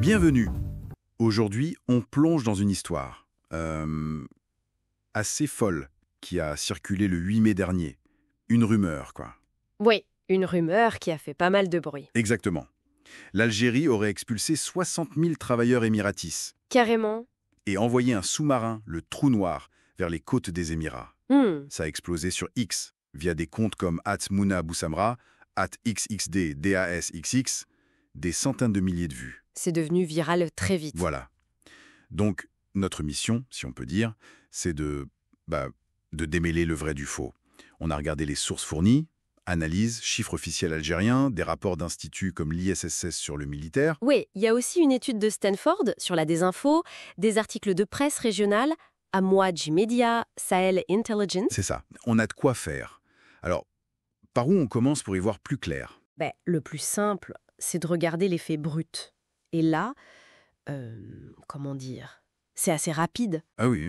Bienvenue. Aujourd'hui, on plonge dans une histoire assez folle qui a circulé le 8 mai dernier. Une rumeur, quoi. Oui, une rumeur qui a fait pas mal de bruit. Exactement. L'Algérie aurait expulsé 60 000 travailleurs émiratis Carrément. et envoyé un sous-marin, le Trou Noir, vers les côtes des Émirats. Ça a explosé sur X, via des comptes comme @Mouna Boussamra, @XXD-DASXX, des centaines de milliers de vues. C'est devenu viral très vite. Voilà. Donc, notre mission, si on peut dire, c'est de démêler le vrai du faux. On a regardé les sources fournies, analyses, chiffres officiels algériens, des rapports d'instituts comme l'ISS sur le militaire. Oui, il y a aussi une étude de Stanford sur la désinfo, des articles de presse régionale, Amouadji Media, Sahel Intelligence. C'est ça. On a de quoi faire. Alors, par où on commence pour y voir plus clair? Le plus simple, c'est de regarder les faits bruts. Et là, comment dire, c'est assez rapide. Ah oui.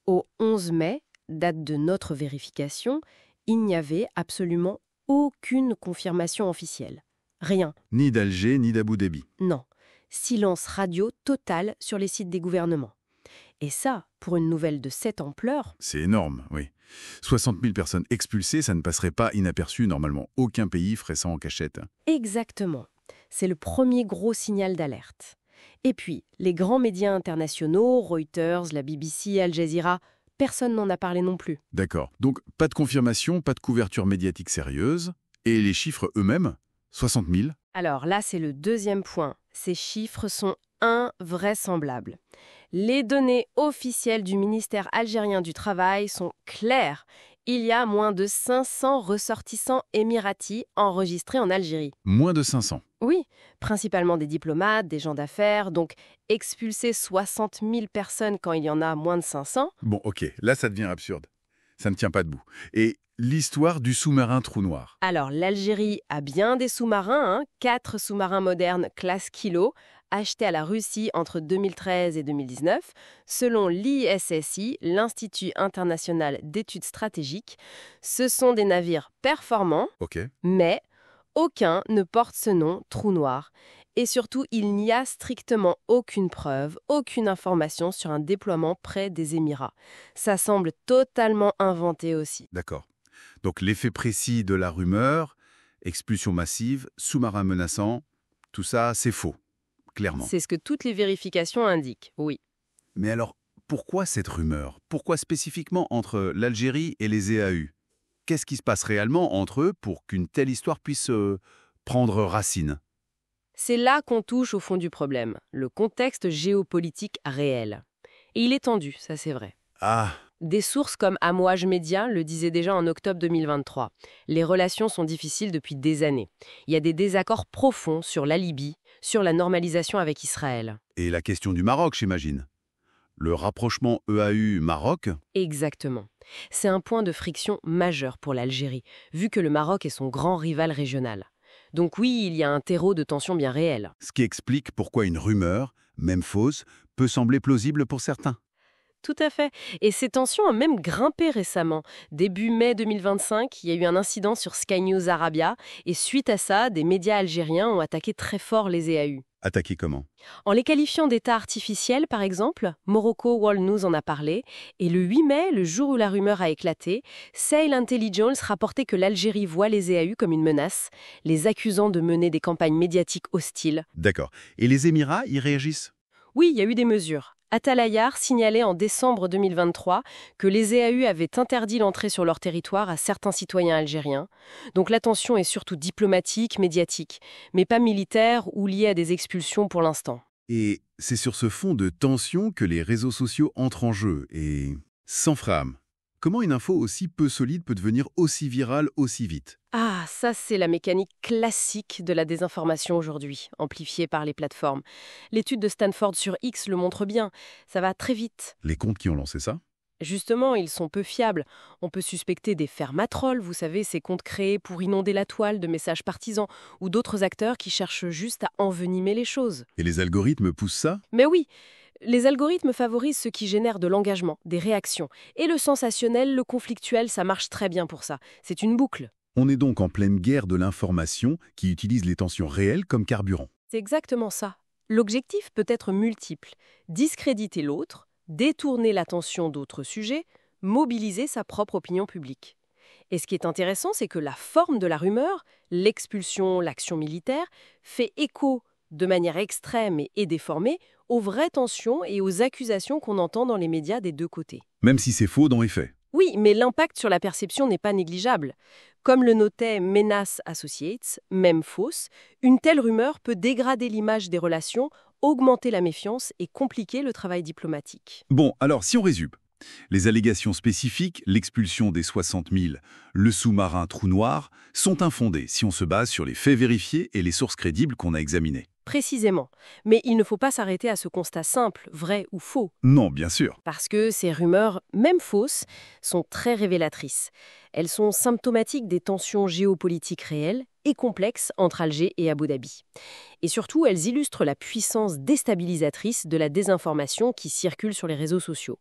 Au 11 mai, date de notre vérification, il n'y avait absolument aucune confirmation officielle. Rien. Ni d'Alger, ni d'Abu Dhabi. Non. Silence radio total sur les sites des gouvernements. Et ça, pour une nouvelle de cette ampleur... C'est énorme, oui. 60 000 personnes expulsées, ça ne passerait pas inaperçu normalement. Aucun pays ferait ça en cachette. Exactement. C'est le premier gros signal d'alerte. Et puis, les grands médias internationaux, Reuters, la BBC, Al Jazeera, personne n'en a parlé non plus. D'accord. Donc, pas de confirmation, pas de couverture médiatique sérieuse. Et les chiffres eux-mêmes, 60 000. Alors là, c'est le deuxième point. Ces chiffres sont invraisemblables. Les données officielles du ministère algérien du Travail sont claires. Il y a moins de 500 ressortissants émiratis enregistrés en Algérie. Moins de 500. Oui, principalement des diplomates, des gens d'affaires, donc expulser 60 000 personnes quand il y en a moins de 500. Bon, ok, là ça devient absurde. Ça ne tient pas debout. Et l'histoire du sous-marin Trou Noir. Alors, l'Algérie a bien des sous-marins, 4 sous-marins modernes classe Kilo, achetés à la Russie entre 2013 et 2019, selon l'ISSI, l'Institut international d'études stratégiques. Ce sont des navires performants, Ok. mais aucun ne porte ce nom, Trou Noir. Et surtout, il n'y a strictement aucune preuve, aucune information sur un déploiement près des Émirats. Ça semble totalement inventé aussi. D'accord. Donc l'effet précis de la rumeur, expulsion massive, sous-marin menaçant, tout ça c'est faux, clairement. C'est ce que toutes les vérifications indiquent, oui. Mais alors, pourquoi cette rumeur? Pourquoi spécifiquement entre l'Algérie et les EAU? Qu'est-ce qui se passe réellement entre eux pour qu'une telle histoire puisse prendre racine? C'est là qu'on touche au fond du problème, le contexte géopolitique réel. Et il est tendu, ça c'est vrai. Ah, Des sources comme Amouage Media le disaient déjà en octobre 2023. Les relations sont difficiles depuis des années. Il y a des désaccords profonds sur la Libye, sur la normalisation avec Israël. et la question du Maroc, j'imagine. Le rapprochement EAU-Maroc? Exactement. C'est un point de friction majeur pour l'Algérie, vu que le Maroc est son grand rival régional. Donc oui, il y a un terreau de tension bien réel. Ce qui explique pourquoi une rumeur, même fausse, peut sembler plausible pour certains. Tout à fait. Et ces tensions ont même grimpé récemment. Début mai 2025, il y a eu un incident sur Sky News Arabia, et suite à ça, des médias algériens ont attaqué très fort les EAU. Attaqué comment? En les qualifiant d'État artificiel, par exemple, Morocco World News en a parlé, et le 8 mai, le jour où la rumeur a éclaté, Sahel Intelligence rapportait que l'Algérie voit les EAU comme une menace, les accusant de mener des campagnes médiatiques hostiles. D'accord. Et les Émirats y réagissent? Oui, il y a eu des mesures. Atalayar signalait en décembre 2023 que les EAU avaient interdit l'entrée sur leur territoire à certains citoyens algériens. Donc la tension est surtout diplomatique, médiatique, mais pas militaire ou liée à des expulsions pour l'instant. Et c'est sur ce fond de tension que les réseaux sociaux entrent en jeu. Et sans frame, comment une info aussi peu solide peut devenir aussi virale aussi vite? Ah, ça c'est la mécanique classique de la désinformation aujourd'hui, amplifiée par les plateformes. L'étude de Stanford sur X le montre bien, ça va très vite. Les comptes qui ont lancé ça? Justement, ils sont peu fiables. On peut suspecter des fermatrolls, vous savez, ces comptes créés pour inonder la toile de messages partisans, ou d'autres acteurs qui cherchent juste à envenimer les choses. Et les algorithmes poussent ça? Mais oui, Les algorithmes favorisent ce qui génère de l'engagement, des réactions. Et le sensationnel, le conflictuel, ça marche très bien pour ça. C'est une boucle. On est donc en pleine guerre de l'information qui utilise les tensions réelles comme carburant. C'est exactement ça. L'objectif peut être multiple. Discréditer l'autre, détourner l'attention d'autres sujets, mobiliser sa propre opinion publique. Et ce qui est intéressant, c'est que la forme de la rumeur, l'expulsion, l'action militaire, fait écho de manière extrême et déformée aux vraies tensions et aux accusations qu'on entend dans les médias des deux côtés. Même si c'est faux dans les faits. Oui, mais l'impact sur la perception n'est pas négligeable. Comme le notait Menas Associates, même fausse, une telle rumeur peut dégrader l'image des relations, augmenter la méfiance et compliquer le travail diplomatique. Bon, alors si on résume. Les allégations spécifiques, l'expulsion des 60 000, le sous-marin trou noir, sont infondées si on se base sur les faits vérifiés et les sources crédibles qu'on a examinées. Précisément. Mais il ne faut pas s'arrêter à ce constat simple, vrai ou faux. Non, bien sûr. Parce que ces rumeurs, même fausses, sont très révélatrices. Elles sont symptomatiques des tensions géopolitiques réelles et complexes entre Alger et Abu Dhabi. Et surtout, elles illustrent la puissance déstabilisatrice de la désinformation qui circule sur les réseaux sociaux.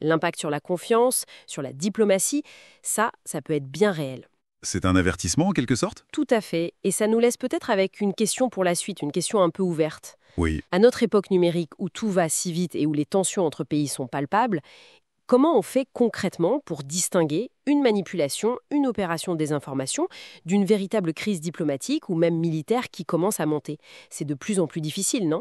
L'impact sur la confiance, sur la diplomatie, ça peut être bien réel. C'est un avertissement en quelque sorte? Tout à fait. Et ça nous laisse peut-être avec une question pour la suite, une question un peu ouverte. Oui. À notre époque numérique où tout va si vite et où les tensions entre pays sont palpables, comment on fait concrètement pour distinguer une manipulation, une opération de désinformation, d'une véritable crise diplomatique ou même militaire qui commence à monter? C'est de plus en plus difficile, non ?